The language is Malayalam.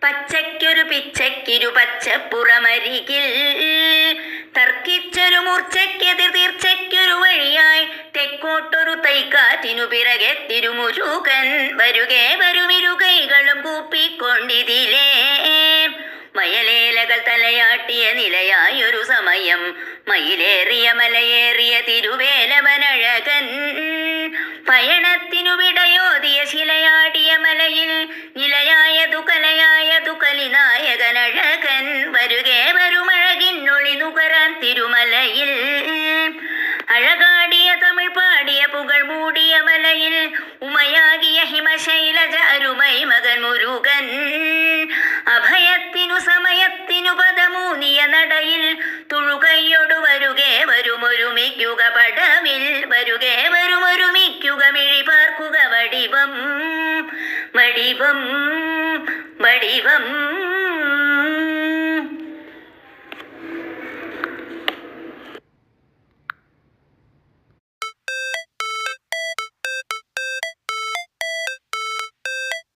പച്ചയ്ക്കൊരു പിച്ചയ്ക്കിരു പച്ചപ്പുറമരികിൽ തർക്കിച്ചൊരു മൂർച്ചയ്ക്കെതിർ തീർച്ചയ്ക്കൊരു വഴിയായി തെക്കോട്ടൊരു തൈക്കാറ്റിനു പിറകെ തിരുമുരുകൻ വരുകെ വരുമിരു കൈകളും കൂപ്പിക്കൊണ്ടിതിലേ മയലേലകൾ തലയാട്ടിയ നിലയായൊരു സമയം മയിലേറിയ മലയേറിയ തിരുവേലവനഴകൻ പയണത്തിനു വിടയോതിയ ശിലയാടിയ മലയിൽ നിലയായതു കലയായതു കലിനായകനഴകൻ വരുകെ വരുമഴകിന്നൊളി നുകരാൻ തിരുമലയിൽ അഴകാടിയ തമിഴ് പാടിയ പുകൾ മൂടിയ മലയിൽ ഉമയാകിയ ഹിമശൈലജ അരുമൈ മകൻ മുരുകൻ അഭയത്തിനു സമയത്തിനു പദമൂന്നിയ നടയിൽ തുഴുകൈയൊടു വരുകെ വരുമൊരുമിക്കുക പടവിൽ വരുകെ വരുമൊരുമിക്കുക മിഴി പാർക്കുക വടിവം വടിവം വടിവം